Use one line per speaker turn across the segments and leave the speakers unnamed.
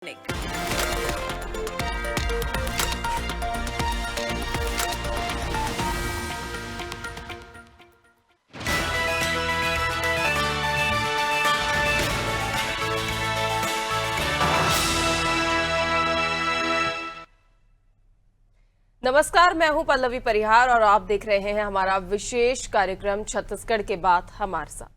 Nick. नमस्कार, मैं हूं पल्लवी परिहार और आप देख रहे हैं हमारा विशेष कार्यक्रम छत्तीसगढ़ के बाद हमारे साथ।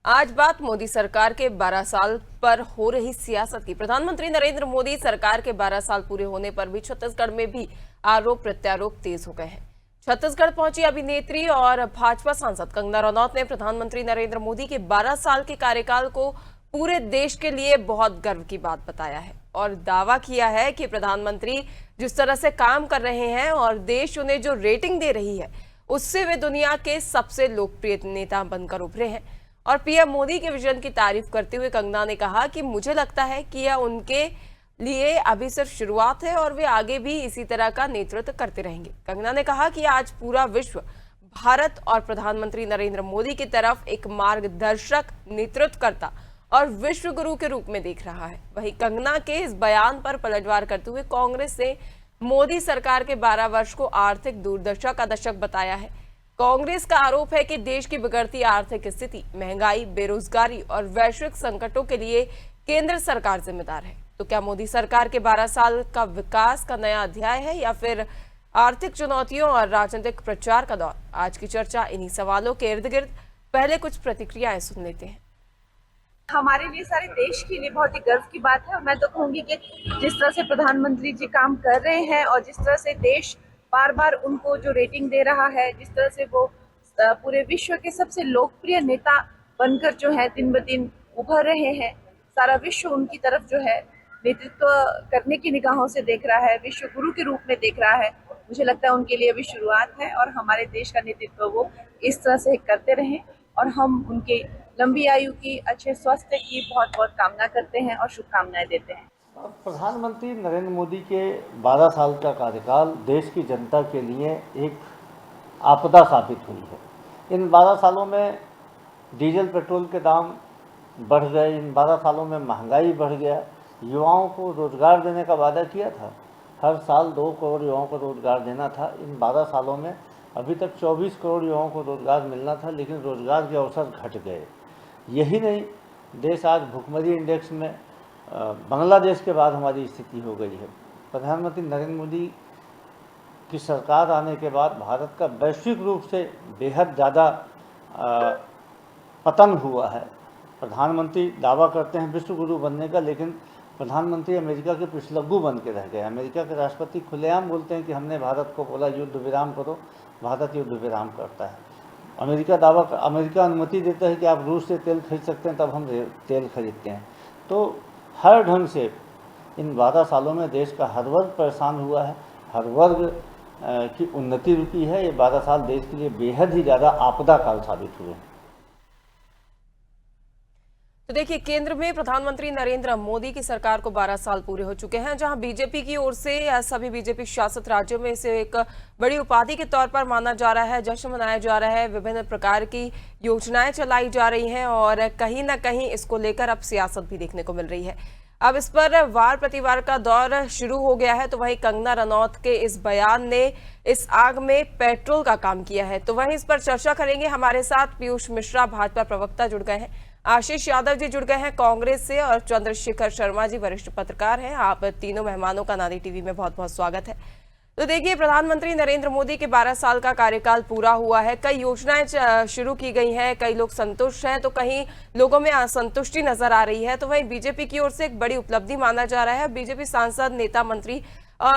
आज बात मोदी सरकार के 12 साल पर हो रही सियासत की। प्रधानमंत्री नरेंद्र मोदी सरकार के 12 साल पूरे होने पर भी छत्तीसगढ़ में भी आरोप प्रत्यारोप तेज हो गए हैं। छत्तीसगढ़ पहुंची अभिनेत्री और भाजपा सांसद कंगना रनौत ने प्रधानमंत्री नरेंद्र मोदी के 12 साल के कार्यकाल को पूरे देश के लिए बहुत गर्व की बात बताया है और दावा किया है कि प्रधानमंत्री जिस तरह से काम कर रहे हैं और देश उन्हें जो रेटिंग दे रही है उससे वे दुनिया के सबसे लोकप्रिय नेता बनकर उभरे हैं। और पीएम मोदी के विजन की तारीफ करते हुए कंगना ने कहा कि मुझे लगता है कि यह उनके लिए अभी सिर्फ शुरुआत है और वे आगे भी इसी तरह का नेतृत्व करते रहेंगे। कंगना ने कहा कि आज पूरा विश्व भारत और प्रधानमंत्री नरेंद्र मोदी की तरफ एक मार्गदर्शक, नेतृत्वकर्ता और विश्व गुरु के रूप में देख रहा है। वहीं कंगना के इस बयान पर पलटवार करते हुए कांग्रेस ने मोदी सरकार के 12 वर्ष को आर्थिक दुर्दशा का दशक बताया है। कांग्रेस का आरोप है कि देश की बिगड़ती आर्थिक स्थिति, महंगाई, बेरोजगारी और वैश्विक संकटों के लिए केंद्र सरकार जिम्मेदार है। तो क्या मोदी सरकार के 12 साल का विकास का नया अध्याय है या फिर आर्थिक चुनौतियों और राजनीतिक प्रचार का दौर? आज की चर्चा इन्हीं सवालों के इर्द गिर्द। पहले कुछ प्रतिक्रियाएं सुन लेते हैं।
हमारे लिए, सारे देश के लिए बहुत ही गर्व की बात है और मैं तो कहूंगी कि जिस तरह से प्रधानमंत्री जी काम कर रहे हैं और जिस तरह से देश बार बार उनको जो रेटिंग दे रहा है, जिस तरह से वो पूरे विश्व के सबसे लोकप्रिय नेता बनकर जो है दिन ब दिन उभर रहे हैं, सारा विश्व उनकी तरफ जो है नेतृत्व करने की निगाहों से देख रहा है, विश्व गुरु के रूप में देख रहा है। मुझे लगता है उनके लिए अभी शुरुआत है और हमारे देश का नेतृत्व वो इस तरह से करते रहें और हम उनके लंबी आयु की, अच्छे स्वास्थ्य की बहुत बहुत कामना करते हैं और शुभकामनाएं देते हैं।
प्रधानमंत्री नरेंद्र मोदी के 12 साल का कार्यकाल देश की जनता के लिए एक आपदा साबित हुई है। इन 12 सालों में डीजल पेट्रोल के दाम बढ़ गए, इन 12 सालों में महंगाई बढ़ गया। युवाओं को रोज़गार देने का वादा किया था, हर साल 2 करोड़ युवाओं को रोज़गार देना था। इन 12 सालों में अभी तक 24 करोड़ युवाओं को रोज़गार मिलना था, लेकिन रोज़गार के अवसर घट गए। यही नहीं, देश आज भुखमरी इंडेक्स में बांग्लादेश के बाद हमारी स्थिति हो गई है। प्रधानमंत्री नरेंद्र मोदी की सरकार आने के बाद भारत का वैश्विक रूप से बेहद ज़्यादा पतन हुआ है। प्रधानमंत्री दावा करते हैं विश्व गुरु बनने का, लेकिन प्रधानमंत्री अमेरिका के पिछलग्गू बन के रह गए। अमेरिका के राष्ट्रपति खुलेआम बोलते हैं कि हमने भारत को बोला युद्ध विराम करो, भारत युद्ध विराम करता है। अमेरिका अनुमति देता है कि आप रूस से तेल खरीद सकते हैं, तब हम तेल खरीदते हैं। तो हर ढंग से इन 12 सालों में देश का हर वर्ग परेशान हुआ है, हर वर्ग की उन्नति रुकी है। ये 12 साल देश के लिए बेहद ही ज़्यादा आपदा काल साबित हुए हैं।
तो देखिए, केंद्र में प्रधानमंत्री नरेंद्र मोदी की सरकार को 12 साल पूरे हो चुके हैं, जहां बीजेपी की ओर से या सभी बीजेपी शासित राज्यों में इसे एक बड़ी उपाधि के तौर पर माना जा रहा है, जश्न मनाया जा रहा है, विभिन्न प्रकार की योजनाएं चलाई जा रही हैं और कहीं ना कहीं इसको लेकर अब सियासत भी देखने को मिल रही है। अब इस पर वार प्रतिवार का दौर शुरू हो गया है। तो वहीं कंगना रनौत के इस बयान ने इस आग में पेट्रोल का काम किया है। तो वहीं इस पर चर्चा करेंगे। हमारे साथ पीयूष मिश्रा भाजपा प्रवक्ता जुड़ गए हैं, आशीष यादव जी जुड़ गए हैं कांग्रेस से और चंद्रशेखर शर्मा जी वरिष्ठ पत्रकार हैं। आप तीनों मेहमानों का नारी टीवी में बहुत बहुत स्वागत है। तो देखिए, प्रधानमंत्री नरेंद्र मोदी के 12 साल का कार्यकाल पूरा हुआ है, कई योजनाएं शुरू की गई हैं, कई लोग संतुष्ट हैं तो कहीं लोगों में असंतुष्टि नजर आ रही है। तो वहीं बीजेपी की ओर से एक बड़ी उपलब्धि माना जा रहा है, बीजेपी सांसद, नेता, मंत्री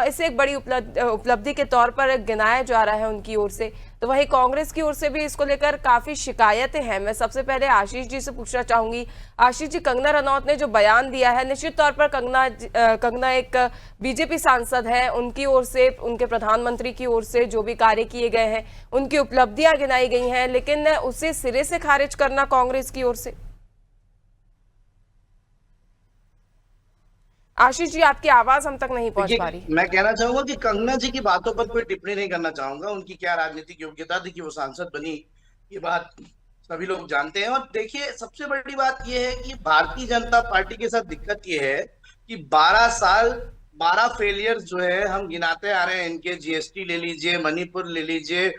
इसे एक बड़ी उपलब्धि के तौर पर गिनाया जा रहा है उनकी ओर से। तो वहीं कांग्रेस की ओर से भी इसको लेकर काफी शिकायतें हैं। मैं सबसे पहले आशीष जी से पूछना चाहूंगी। आशीष जी, कंगना रनौत ने जो बयान दिया है, निश्चित तौर पर कंगना एक बीजेपी सांसद है, उनकी ओर से, उनके प्रधानमंत्री की ओर से जो भी कार्य किए गए हैं, उनकी उपलब्धियां गिनाई गई हैं, लेकिन उसे सिरे से खारिज करना कांग्रेस की ओर से। आशीष जी, आपकी आवाज हम तक नहीं पहुंच पा रही।
मैं कहना चाहूंगा कि कंगना जी की बातों पर कोई टिप्पणी नहीं करना चाहूंगा। उनकी क्या राजनीतिक योग्यता थी कि वो सांसद बनी, ये बात सभी लोग जानते हैं। और देखिए, सबसे बड़ी बात यह है कि भारतीय जनता पार्टी के साथ दिक्कत यह है कि 12 साल 12 फेलियर जो है हम गिनाते आ रहे हैं इनके। जीएसटी ले लीजिए, मणिपुर ले लीजिए,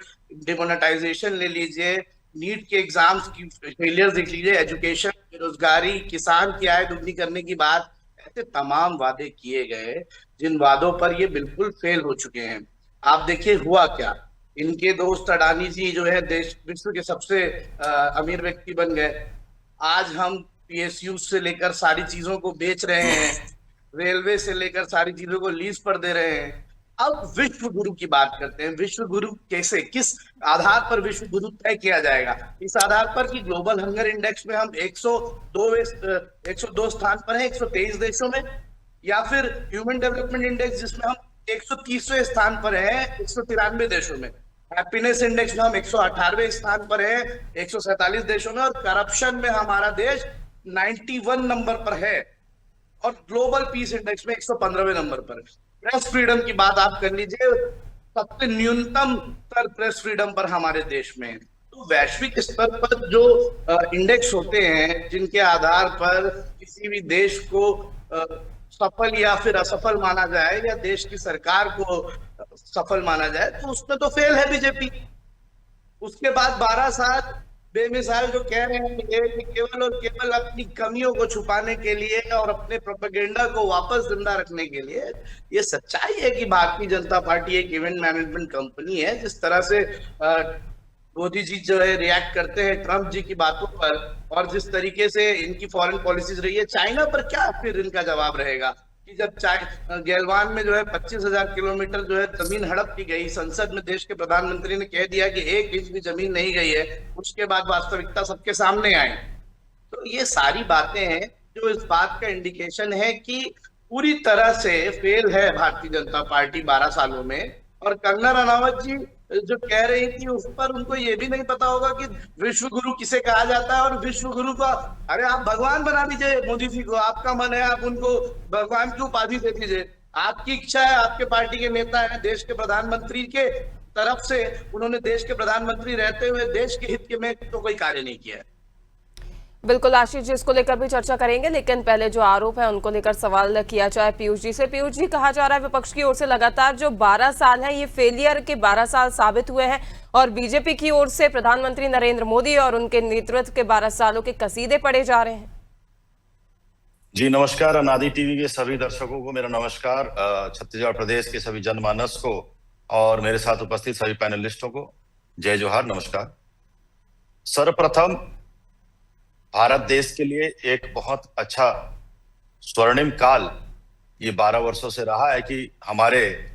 डिमोनेटाइजेशन ले लीजिए, नीट के एग्जाम्स की फेलियर देख लीजिए, एजुकेशन, बेरोजगारी, किसान की आय दुगनी करने की बात, ऐसे तमाम वादे किए गए जिन वादों पर ये बिल्कुल फेल हो चुके हैं। आप देखिए हुआ क्या, इनके दोस्त अडानी जी जो है देश विश्व के सबसे अमीर व्यक्ति बन गए। आज हम पीएसयू से लेकर सारी चीजों को बेच रहे हैं, रेलवे से लेकर सारी चीजों को लीज पर दे रहे हैं। अब विश्व गुरु की बात करते हैं। विश्व गुरु कैसे, किस आधार पर विश्व गुरु तय किया जाएगा? इस आधार पर कि ग्लोबल हंगर इंडेक्स में हम 102 स्थान पर हैं 123 देशों में, या फिर ह्यूमन डेवलपमेंट इंडेक्स जिसमें हम 130वें स्थान पर हैं 193 देशों में, हैप्पीनेस इंडेक्स में हम 118वें स्थान पर हैं 147 देशों में, और करप्शन में हमारा देश 91 नंबर पर है, और ग्लोबल पीस इंडेक्स में 115वें नंबर पर। प्रेस फ्रीडम की बात आप कर लीजिए, सबसे न्यूनतम स्तर प्रेस फ्रीडम पर हमारे देश में। तो वैश्विक स्तर पर जो इंडेक्स होते हैं जिनके आधार पर किसी भी देश को सफल या फिर असफल माना जाए, या देश की सरकार को सफल माना जाए, तो उसमें तो फेल है बीजेपी। उसके बाद 12 साल बेमिसाल जो कह रहे हैं कि केवल और केवल अपनी कमियों को छुपाने के लिए और अपने प्रोपेगेंडा को वापस जिंदा रखने के लिए। ये सच्चाई है कि भारतीय जनता पार्टी एक इवेंट मैनेजमेंट कंपनी है। जिस तरह से मोदी जी जो है रिएक्ट करते हैं ट्रंप जी की बातों पर, और जिस तरीके से इनकी फॉरेन पॉलिसीज रही है, चाइना पर क्या फिर इनका जवाब रहेगा कि जब गैलवान में जो है 25,000 किलोमीटर जो है जमीन हड़प की गई, संसद में देश के प्रधानमंत्री ने कह दिया कि 1 इंच भी जमीन नहीं गई है, उसके बाद वास्तविकता सबके सामने आई। तो ये सारी बातें हैं जो इस बात का इंडिकेशन है कि पूरी तरह से फेल है भारतीय जनता पार्टी 12 सालों में। और कंगना रनावत जी जो कह रही थी उस पर उनको ये भी नहीं पता होगा कि विश्व गुरु किसे कहा जाता है, और विश्व गुरु का, अरे आप भगवान बना दीजिए मोदी जी को, आपका मन है आप उनको भगवान की उपाधि दे दीजिए, आपकी इच्छा है, आपके पार्टी के नेता है, देश के प्रधानमंत्री के तरफ से उन्होंने देश के प्रधानमंत्री रहते हुए देश के हित में तो कोई कार्य नहीं किया है।
बिल्कुल आशीष जी, इसको लेकर भी चर्चा करेंगे, लेकिन पहले जो आरोप है उनको लेकर सवाल किया जाए पीयूष जी से। पीयूष जी, कहा जा रहा है विपक्ष की ओर से लगातार जो 12 साल हैं ये फेलियर के 12 साल साबित हुए हैं, और बीजेपी की ओर से प्रधानमंत्री नरेंद्र मोदी और उनके नेतृत्व के 12 सालों के कसीदे पढ़े जा रहे हैं।
जी नमस्कार, अनादि टीवी के सभी दर्शकों को मेरा नमस्कार, छत्तीसगढ़ प्रदेश के सभी जनमानस को और मेरे साथ उपस्थित सभी पैनलिस्टों को जय जोहार, नमस्कार। सर्वप्रथम भारत देश के लिए एक बहुत अच्छा स्वर्णिम काल ये 12 वर्षों से रहा है कि हमारे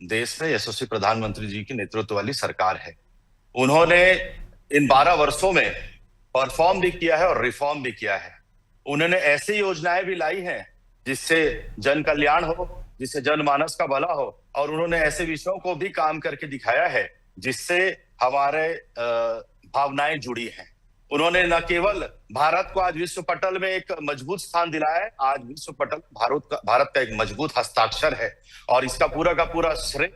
देश में यशस्वी प्रधानमंत्री जी की नेतृत्व वाली सरकार है। उन्होंने इन 12 वर्षों में परफॉर्म भी किया है और रिफॉर्म भी किया है। उन्होंने ऐसी योजनाएं भी लाई हैं जिससे जन कल्याण हो, जिससे जनमानस का भला हो, और उन्होंने ऐसे विषयों को भी काम करके दिखाया है जिससे हमारे भावनाएं जुड़ी हैं। उन्होंने न केवल भारत को आज विश्व पटल में एक मजबूत स्थान दिलाया है, आज विश्व पटल भारत का एक मजबूत हस्ताक्षर है, और इसका पूरा का पूरा श्रेय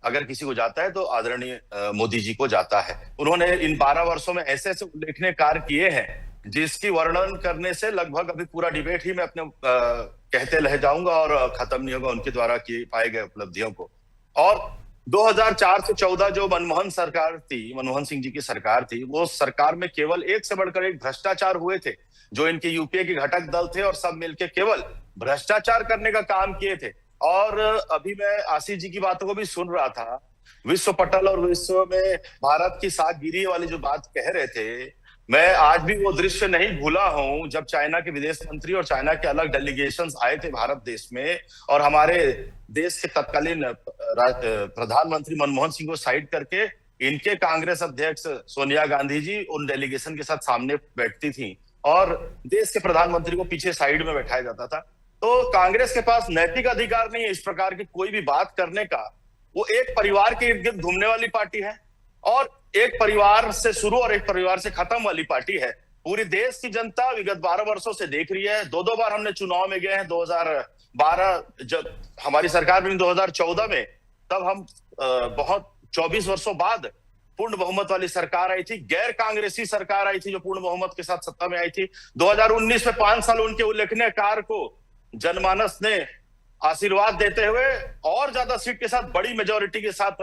अगर किसी को जाता है तो आदरणीय मोदी जी को जाता है। उन्होंने इन 12 वर्षों में ऐसे ऐसे उल्लेखनीय कार्य किए हैं जिसकी वर्णन करने से लगभग अभी पूरा डिबेट ही मैं अपने कहते रह जाऊंगा और खत्म नहीं होगा उनके द्वारा किए पाए गए उपलब्धियों को। और 2004 से 14 जो मनमोहन सरकार थी, मनमोहन सिंह जी की सरकार थी, वो सरकार में केवल एक से बढ़कर एक भ्रष्टाचार हुए थे। जो इनके यूपीए के घटक दल थे और सब मिलके केवल भ्रष्टाचार करने का काम किए थे। और अभी मैं आशीष जी की बातों को भी सुन रहा था, विश्व पटल और विश्व में भारत की साखगिरी वाली जो बात कह रहे थे, मैं आज भी वो दृश्य नहीं भूला हूं जब चाइना के विदेश मंत्री और चाइना के अलग डेलीगेशंस आए थे भारत देश में, और हमारे देश के तत्कालीन प्रधानमंत्री मनमोहन सिंह को साइड करके इनके कांग्रेस अध्यक्ष सोनिया गांधी जी उन डेलीगेशन के साथ सामने बैठती थी और देश के प्रधानमंत्री को पीछे साइड में बैठाया जाता था। तो कांग्रेस के पास नैतिक अधिकार नहीं है इस प्रकार की कोई भी बात करने का। वो एक परिवार के इर्द गिर्द घूमने वाली पार्टी है और एक परिवार से शुरू और एक परिवार से खत्म वाली पार्टी है। पूरी देश की जनता विगत 12 वर्षों से देख रही है। 2 बार हमने चुनाव में गए हैं, 2012 जब हमारी सरकार बनी 2014 में, तब हम बहुत 24 वर्षों बाद पूर्ण बहुमत वाली सरकार आई थी, गैर कांग्रेसी सरकार आई थी जो पूर्ण बहुमत के साथ सत्ता में आई थी। 2019 में 5 साल उनके उल्लेखनीय कार्य को जनमानस ने आशीर्वाद देते हुए और ज्यादा सीट के साथ बड़ी मेजोरिटी के साथ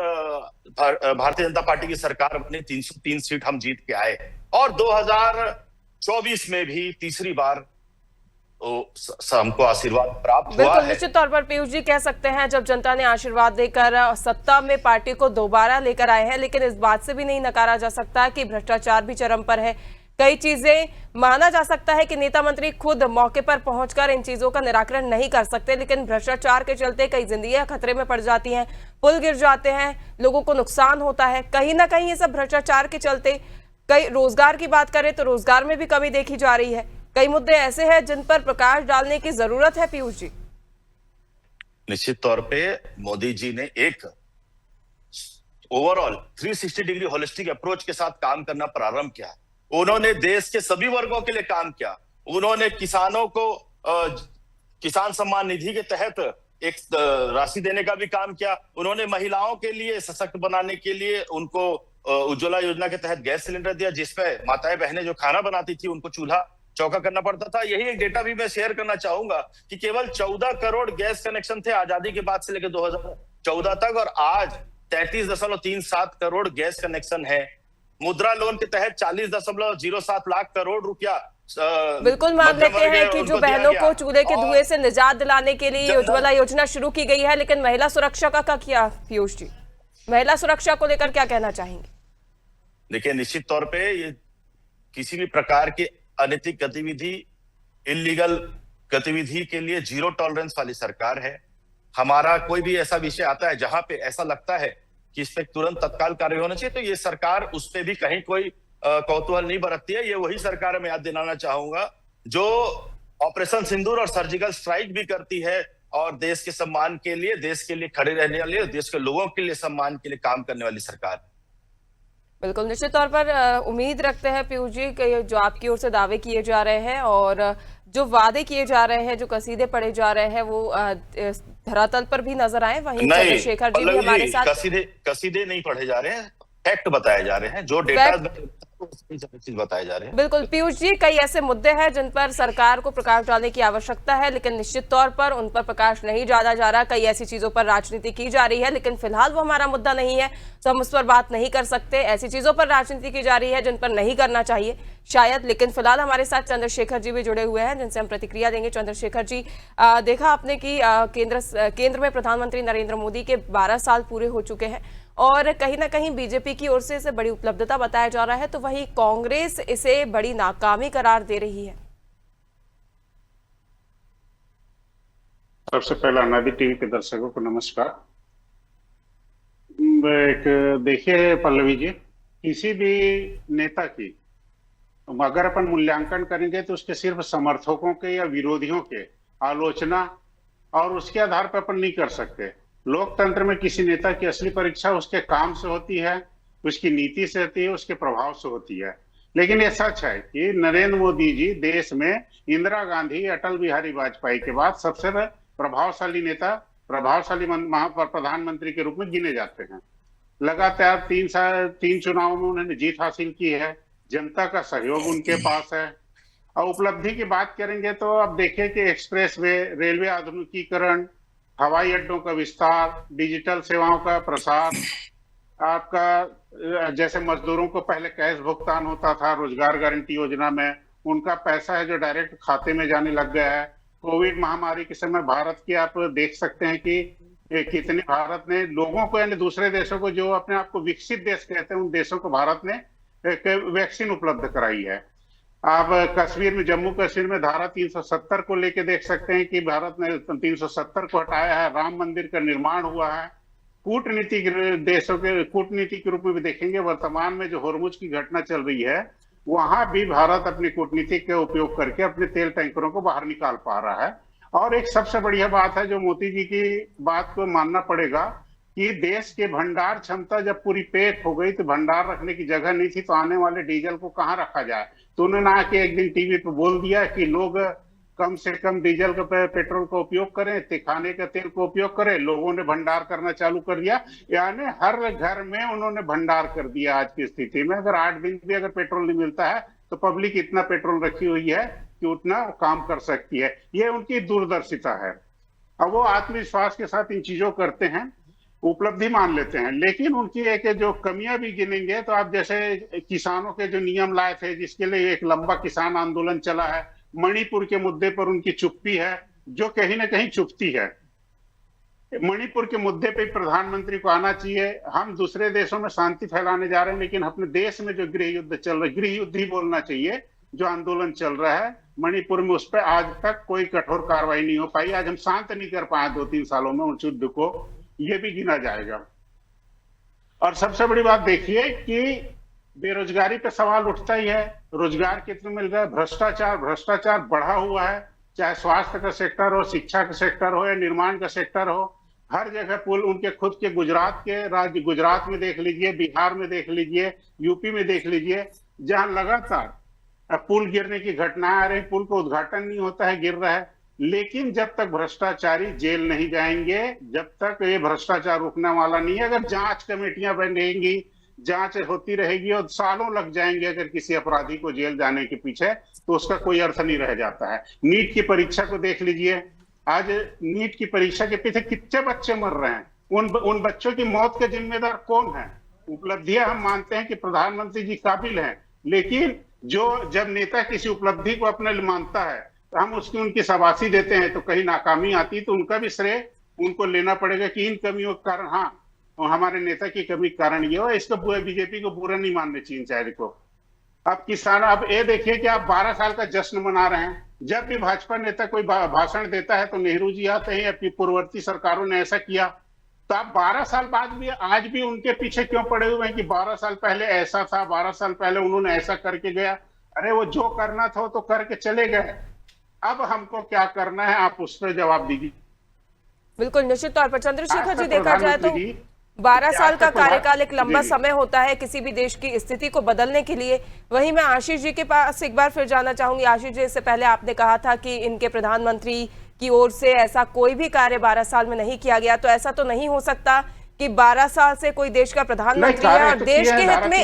भारतीय जनता पार्टी की सरकार बनी। 303 सीट हम जीत के आए और 2024 में भी तीसरी बार हमको आशीर्वाद प्राप्त हुआ
बिल्कुल
है।
निश्चित तौर पर पीयूष जी कह सकते हैं जब जनता ने आशीर्वाद देकर सत्ता में पार्टी को दोबारा लेकर आए हैं, लेकिन इस बात से भी नहीं नकारा जा सकता कि भ्रष्टाचार भी चरम पर है। कई चीजें माना जा सकता है कि नेता मंत्री खुद मौके पर पहुंचकर इन चीजों का निराकरण नहीं कर सकते, लेकिन भ्रष्टाचार के चलते कई जिंदगियां खतरे में पड़ जाती हैं, पुल गिर जाते हैं, लोगों को नुकसान होता है। कहीं ना कहीं ये सब भ्रष्टाचार के चलते कई रोजगार की बात करें तो रोजगार में भी कमी देखी जा रही है। कई मुद्दे ऐसे हैं जिन पर प्रकाश डालने की जरूरत है पीयूष जी।
निश्चित तौर पे मोदी जी ने एक ओवरऑल 360 डिग्री होलिस्टिक अप्रोच के साथ काम करना प्रारंभ किया। उन्होंने देश के सभी वर्गों के लिए काम किया। उन्होंने किसानों को किसान सम्मान निधि के तहत एक राशि देने का भी काम किया। उन्होंने महिलाओं के लिए सशक्त बनाने के लिए उनको उज्ज्वला योजना के तहत गैस सिलेंडर दिया, जिसपे माताएं बहनें जो खाना बनाती थी उनको चूल्हा चौका करना पड़ता था। यही एक डेटा भी मैं शेयर करना चाहूंगा कि केवल 14 करोड़ गैस कनेक्शन थे आजादी के बाद से लेकर 2014 तक, और आज 33.37 करोड़ गैस कनेक्शन है। मुद्रा लोन के तहत 40.07 लाख करोड़ रुपया
बिल्कुल मान लेते हैं कि जो बहनों को चूल्हे के धुएं से निजात दिलाने के लिए उज्ज्वला योजना शुरू की गई है, लेकिन महिला सुरक्षा का क्या किया पीयूष जी? महिला सुरक्षा को लेकर क्या कहना चाहेंगे?
देखिए, निश्चित तौर पे ये किसी भी प्रकार की अनैतिक गतिविधि, इलीगल गतिविधि के लिए जीरो टॉलरेंस वाली सरकार है। हमारा कोई भी ऐसा विषय आता है जहां पे ऐसा लगता है कि इस पे तुरंत तत्काल कार्य होना चाहिए, तो ये सरकार उस पे भी कहीं कोई कौतूहल नहीं बरतती है। ये वही सरकार है, मैं याद दिलाना चाहूंगा, जो ऑपरेशन सिंदूर और सर्जिकल स्ट्राइक भी करती है और देश के सम्मान के लिए, देश के लिए खड़े रहने वाली, देश के लोगों के लिए सम्मान के लिए काम करने वाली सरकार।
बिल्कुल निश्चित तौर पर उम्मीद रखते हैं पीयूष जी कि जो आपकी ओर से दावे किए जा रहे हैं और जो वादे किए जा रहे हैं, जो कसीदे पढ़े जा रहे हैं, वो धरातल पर भी नजर आए। वहीं चंद्रशेखर जी भी हमारे साथ
कसीदे नहीं पढ़े जा रहे हैं, फैक्ट बताए जा रहे हैं, जो डेटा चीज बताए जा रहे हैं।
बिल्कुल पीयूष जी, कई ऐसे मुद्दे हैं जिन पर सरकार को प्रकाश डालने की आवश्यकता है, लेकिन निश्चित तौर पर उन पर प्रकाश नहीं डाला जा रहा। कई ऐसी चीजों पर राजनीति की जा रही है, लेकिन फिलहाल वो हमारा मुद्दा नहीं है, तो हम उस पर बात नहीं कर सकते। ऐसी चीजों पर राजनीति की जा रही है जिन पर नहीं करना चाहिए शायद, लेकिन फिलहाल हमारे साथ चंद्रशेखर जी भी जुड़े हुए हैं जिनसे हम प्रतिक्रिया देंगे। चंद्रशेखर जी, देखा आपने कि केंद्र में प्रधानमंत्री नरेंद्र मोदी के 12 साल पूरे हो चुके हैं और कहीं ना कहीं बीजेपी की ओर से इसे बड़ी उपलब्धता बताया जा रहा है, तो वहीं कांग्रेस इसे बड़ी नाकामी करार दे रही है।
सबसे पहले अनादि टीवी के दर्शकों को नमस्कार। देखिए पल्लवी जी, किसी भी नेता की अगर अपन मूल्यांकन करेंगे तो उसके सिर्फ समर्थकों के या विरोधियों के आलोचना और उसके आधार पर अपन नहीं कर सकते। लोकतंत्र में किसी नेता की असली परीक्षा उसके काम से होती है, उसकी नीति से होती है, उसके प्रभाव से होती है। लेकिन ये सच है कि नरेंद्र मोदी जी देश में इंदिरा गांधी, अटल बिहारी वाजपेयी के बाद सबसे प्रभावशाली नेता, प्रभावशाली प्रधानमंत्री के रूप में गिने जाते हैं। लगातार 3 चुनावों में उन्होंने जीत हासिल की है, जनता का सहयोग उनके पास है। और उपलब्धि की बात करेंगे तो अब देखिए कि एक्सप्रेस वे, रेलवे आधुनिकीकरण, हवाई अड्डों का विस्तार, डिजिटल सेवाओं का प्रसार, आपका जैसे मजदूरों को पहले कैश भुगतान होता था रोजगार गारंटी योजना में, उनका पैसा है जो डायरेक्ट खाते में जाने लग गया है। कोविड महामारी के समय भारत की आप देख सकते हैं कि कितने भारत ने लोगों को, यानी दूसरे देशों को जो अपने आप को विकसित देश कहते हैं, उन देशों को भारत ने वैक्सीन उपलब्ध कराई है। आप कश्मीर में, जम्मू कश्मीर में धारा 370 को लेके देख सकते हैं कि भारत ने 370 को हटाया है। राम मंदिर का निर्माण हुआ है। कूटनीति देशों के कूटनीति के रूप में भी देखेंगे, वर्तमान में जो होर्मुज की घटना चल रही है वहां भी भारत अपनी कूटनीति का उपयोग करके अपने तेल टैंकरों को बाहर निकाल पा रहा है। और एक सबसे बढ़िया बात है जो मोदी जी की बात को मानना पड़ेगा कि देश के भंडार क्षमता जब पूरी पेट हो गई तो भंडार रखने की जगह नहीं थी, तो आने वाले डीजल को कहाँ रखा जाए। तो उन्होंने आके एक दिन टीवी पे बोल दिया कि लोग कम से कम डीजल का, पेट्रोल का उपयोग करें, खाने का तेल का उपयोग करें। लोगों ने भंडार करना चालू कर दिया, यानी हर घर में उन्होंने भंडार कर दिया। आज की स्थिति में अगर 8 दिन भी अगर पेट्रोल नहीं मिलता है तो पब्लिक इतना पेट्रोल रखी हुई है कि उतना काम कर सकती है। ये उनकी दूरदर्शिता है। अब वो आत्मविश्वास के साथ इन चीजों करते हैं, उपलब्धि मान लेते हैं। लेकिन उनकी एक जो कमियां भी गिनेंगे तो आप जैसे किसानों के जो नियम लाए थे, जिसके लिए एक लंबा किसान आंदोलन चला है, मणिपुर के मुद्दे पर उनकी चुप्पी है, जो कहीं ना कहीं चुप्ती है। मणिपुर के मुद्दे पे प्रधानमंत्री को आना चाहिए। हम दूसरे देशों में शांति फैलाने जा रहे हैं, लेकिन अपने देश में जो गृह युद्ध चल रहा है, गृह युद्ध ही बोलना चाहिए, जो आंदोलन चल रहा है मणिपुर में, उस पर आज तक कोई कठोर कार्रवाई नहीं हो पाई। आज हम शांत नहीं कर पाए 2-3 सालों में उस युद्ध को, ये भी गिना जाएगा। और सबसे बड़ी बात देखिए कि बेरोजगारी पे सवाल उठता ही है। रोजगार कितने मिल रहा है? भ्रष्टाचार बढ़ा हुआ है, चाहे स्वास्थ्य का सेक्टर हो, शिक्षा का सेक्टर हो या निर्माण का सेक्टर हो। हर जगह पुल उनके खुद के राज्य गुजरात में देख लीजिए, बिहार में देख लीजिए, यूपी में देख लीजिए, जहां लगातार पुल गिरने की घटनाएं आ रही, पुल का उद्घाटन नहीं होता है, गिर रहा है। लेकिन जब तक भ्रष्टाचारी जेल नहीं जाएंगे, जब तक ये भ्रष्टाचार रुकने वाला नहीं है। अगर जांच कमेटियां बनेंगी, जांच होती रहेगी और सालों लग जाएंगे अगर किसी अपराधी को जेल जाने के पीछे, तो उसका कोई अर्थ नहीं रह जाता है। नीट की परीक्षा को देख लीजिए, आज नीट की परीक्षा के पीछे कितने बच्चे मर रहे हैं, उन बच्चों की मौत के जिम्मेदार कौन है? उपलब्धियां हम मानते हैं कि प्रधानमंत्री जी काबिल हैं, लेकिन जब नेता किसी उपलब्धि को अपने लिए मानता है तो हम उनकी शाबाशी देते हैं, तो कहीं नाकामी आती तो उनका भी श्रेय उनको लेना पड़ेगा कि इन कमियों के कारण, हाँ हमारे नेता की कमी के कारण ये हो। इसको बीजेपी को बुरा नहीं मानने चाहिए चाहे को। अब किसान, अब ये देखिए कि आप 12 साल का जश्न मना रहे हैं। जब भी भाजपा नेता कोई भाषण देता है तो नेहरू जी आते हैं, अपनी पूर्ववर्ती सरकारों ने ऐसा किया। तो आप 12 साल बाद भी आज भी उनके पीछे क्यों पड़े हुए हैं कि 12 साल पहले ऐसा था, 12 साल पहले उन्होंने ऐसा करके गया? अरे वो जो करना था वो तो करके चले गए, अब हमको क्या करना है, आप उस पर जवाब दीजिए।
बिल्कुल, निश्चित तौर पर चंद्रशेखर जी, देखा जाए तो 12 साल का कार्यकाल एक लंबा समय होता है किसी भी देश की स्थिति को बदलने के लिए। वहीं मैं आशीष जी के पास एक बार फिर जाना चाहूंगी। आशीष जी, इससे पहले आपने कहा था कि इनके प्रधानमंत्री की ओर से ऐसा कोई भी कार्य 12 साल में नहीं किया गया, तो ऐसा तो नहीं हो सकता कि 12 साल से कोई देश का प्रधानमंत्री है और देश के हित में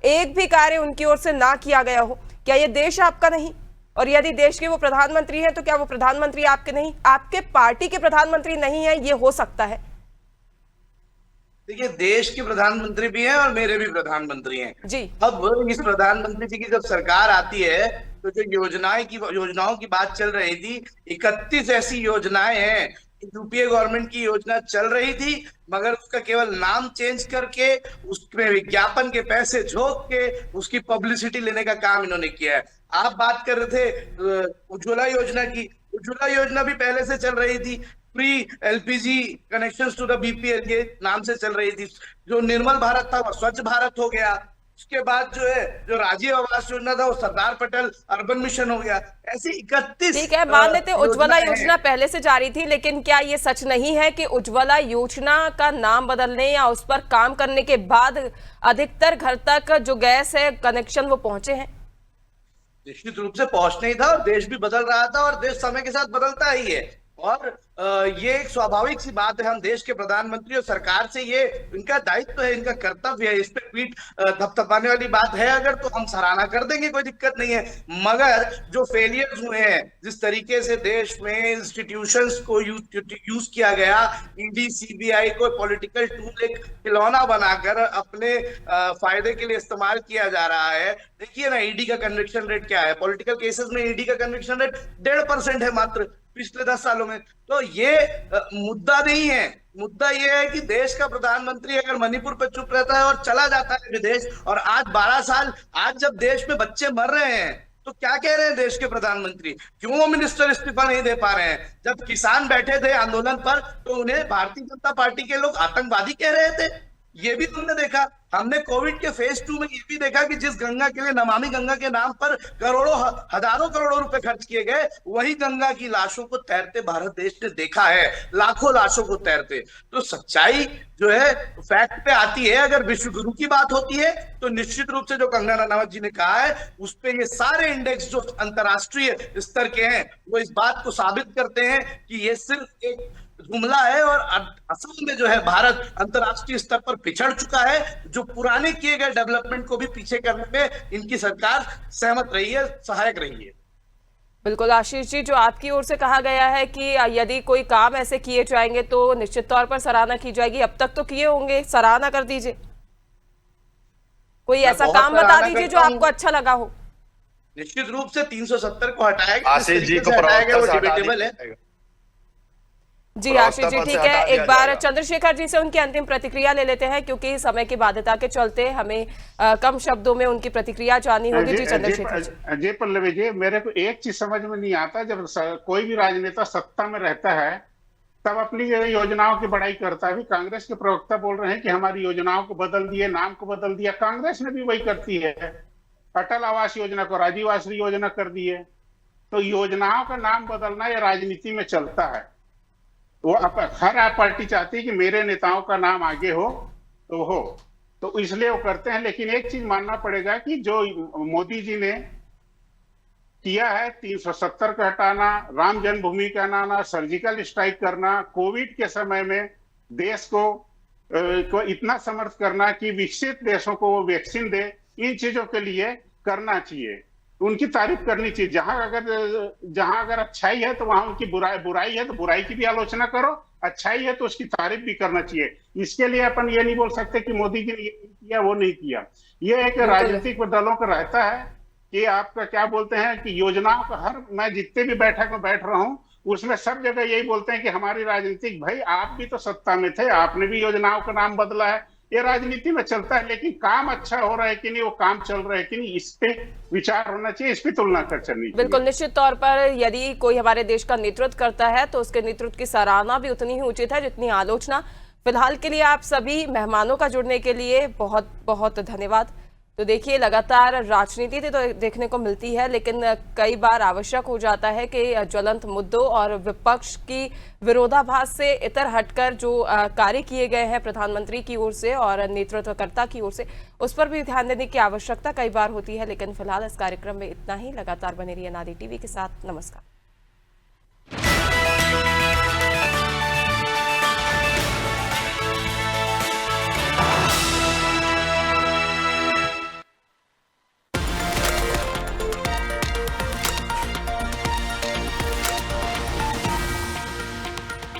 एक भी कार्य उनकी ओर से ना किया गया हो? क्या ये देश आपका नहीं? और यदि देश के वो प्रधानमंत्री हैं तो क्या वो प्रधानमंत्री आपके नहीं, आपके पार्टी के प्रधानमंत्री नहीं है? ये हो सकता है?
देखिए, देश के प्रधानमंत्री भी हैं और मेरे भी प्रधानमंत्री हैं
जी।
अब इस प्रधानमंत्री जी की जब सरकार आती है तो जो योजनाओं की बात चल रही थी, 31 ऐसी योजनाएं हैं। यूपीए गवर्नमेंट की योजना चल रही थी, मगर उसका केवल नाम चेंज करके उसमें विज्ञापन के पैसे झोंक के उसकी पब्लिसिटी लेने का काम इन्होंने किया है। आप बात कर रहे थे उज्ज्वला योजना की। उज्ज्वला योजना भी पहले से चल रही थी, free LPG connections to the BPL के नाम से चल रही थी। जो निर्मल भारत था वो स्वच्छ भारत हो गया। उसके बाद जो राजीव आवास योजना था वो सरदार पटेल अर्बन मिशन हो गया। ऐसी 31,
ठीक है, मान लेते उज्ज्वला योजना पहले से जारी थी, लेकिन क्या ये सच नहीं है कि उज्ज्वला योजना का नाम बदलने या उस पर काम करने के बाद अधिकतर घर तक जो गैस है कनेक्शन वो पहुंचे हैं?
निश्चित रूप से पहुंचना ही था, और देश भी बदल रहा था और देश समय के साथ बदलता ही है। और ये एक स्वाभाविक सी बात है। हम देश के प्रधानमंत्री और सरकार से, ये इनका दायित्व है, इनका कर्तव्य है। इस पे पीठ थपथपाने वाली बात है अगर, तो हम सराहना कर देंगे, कोई दिक्कत नहीं है। मगर जो फेलियर्स हुए हैं, जिस तरीके से देश में इंस्टीट्यूशंस को यूज किया गया, ईडी सीबीआई को पॉलिटिकल टूल, एक खिलौना बनाकर अपने फायदे के लिए इस्तेमाल किया जा रहा है। देखिए ना, ईडी का कन्विक्शन रेट क्या है? पॉलिटिकल केसेस में ईडी का कन्विक्शन रेट 1.5% है मात्र पिछले 10 सालों में। तो ये मुद्दा नहीं है। मुद्दा ये है कि देश का प्रधानमंत्री अगर मणिपुर पे चुप रहता है और चला जाता है विदेश, और आज 12 साल, आज जब देश में बच्चे मर रहे हैं तो क्या कह रहे हैं देश के प्रधानमंत्री? क्यों वो मिनिस्टर इस्तीफा नहीं दे पा रहे हैं? जब किसान बैठे थे आंदोलन पर तो उन्हें भारतीय जनता पार्टी के लोग आतंकवादी कह रहे थे। ये भी तुमने देखा। हमने कोविड के फेज 2 में ये भी देखा कि जिस गंगा के लिए, नमामि गंगा के नाम पर हजारों करोड़ों रुपए खर्च किए गए, वही गंगा की लाशों को तैरते भारत देश ने देखा है, लाखों लाशों को तैरते। तो सच्चाई जो है फैक्ट पे आती है। अगर विश्व गुरु की बात होती है तो निश्चित रूप से जो कंगना रनावत जी ने कहा है, उस पे ये सारे इंडेक्स जो अंतरराष्ट्रीय स्तर के हैं वो इस बात को साबित करते हैं कि ये सिर्फ एक जुमला है, और असल में जो है भारत अंतरराष्ट्रीय स्तर पर पिछड़ चुका है। जो पुराने किए गए डेवलपमेंट को भी पीछे करने में इनकी सरकार सहमत रही है, सहायक रही है।
बिल्कुल आशीष जी, जो आपकी ओर से कहा गया है कि यदि कोई काम ऐसे किए जाएंगे तो निश्चित तौर पर सराहना की जाएगी, अब तक तो किए होंगे, सराहना कर दीजिए। कोई
मैं
ऐसा
बहुत
काम बता
सराहना
दीजिए जो
करता हूं।
आपको अच्छा लगा हो।
निश्चित रूप से 370 को हटाया गया, जिस
आशीष जी
तरीके
को
से हटाया गया
प्रवक्ता
वो
से हटा
डिबेटेबल है।
दिया जाएगा।
जी
प्रवक्ता
आशीष जी,
पद से
ठीक
हटा
है,
दिया
एक बार
जाएगा।
चंद्रशेखर जी से उनकी अंतिम प्रतिक्रिया ले लेते हैं, क्योंकि समय की बाध्यता के चलते हमें कम शब्दों में उनकी प्रतिक्रिया जाननी होगी। जी चंद्रशेखर जी।
जी पल्लवी जी, मेरे को एक चीज समझ में नहीं आता, जब कोई भी राजनेता सत्ता में रहता है तब अपनी योजनाओं की बड़ाई करता है। अभी कांग्रेस के प्रवक्ता बोल रहे हैं कि हमारी योजनाओं को बदल दिए, नाम को बदल दिया। कांग्रेस ने भी वही करती है, अटल आवास योजना को राजीव आवास योजना कर दिए। तो योजनाओं का नाम बदलना ये राजनीति में चलता है। वो हर पार्टी चाहती है कि मेरे नेताओं का नाम आगे हो, तो इसलिए वो करते हैं। लेकिन एक चीज मानना पड़ेगा कि जो मोदी जी ने किया है, 370 का हटाना, राम जन्मभूमि का हटाना, सर्जिकल स्ट्राइक करना, कोविड के समय में देश को इतना समर्थ करना कि विकसित देशों को वो वैक्सीन दे, इन चीजों के लिए करना चाहिए, उनकी तारीफ करनी चाहिए। जहां अगर अच्छाई है तो वहां उनकी बुराई है तो बुराई की भी आलोचना करो, अच्छाई है तो उसकी तारीफ भी करना चाहिए। इसके लिए अपन ये नहीं बोल सकते कि मोदी जी ने ये नहीं किया, वो नहीं किया। ये एक राजनीतिक दलों का रहता है कि आपका क्या बोलते हैं कि योजनाओं का मैं जितने भी बैठक में बैठ रहा हूं उसमें सब जगह यही बोलते हैं कि हमारी राजनीतिक, भाई आप भी तो सत्ता में थे, आपने भी योजनाओं का नाम बदला है। ये राजनीति में चलता है, लेकिन काम अच्छा हो रहा है कि नहीं, वो काम चल रहा है कि नहीं, इस पे विचार होना चाहिए, इस पे तुलना कर चलनी चाहिए।
बिल्कुल, निश्चित तौर पर यदि कोई हमारे देश का नेतृत्व करता है तो उसके नेतृत्व की सराहना भी उतनी ही उचित है जितनी आलोचना। फिलहाल के लिए आप सभी मेहमानों का जुड़ने के लिए बहुत बहुत धन्यवाद। तो देखिए, लगातार राजनीति तो देखने को मिलती है, लेकिन कई बार आवश्यक हो जाता है कि ज्वलंत मुद्दों और विपक्ष की विरोधाभास से इतर हटकर जो कार्य किए गए हैं प्रधानमंत्री की ओर से और नेतृत्वकर्ता की ओर से, उस पर भी ध्यान देने की आवश्यकता कई बार होती है। लेकिन फिलहाल इस कार्यक्रम में इतना ही। लगातार बने रहिए नादी टीवी के साथ। नमस्कार।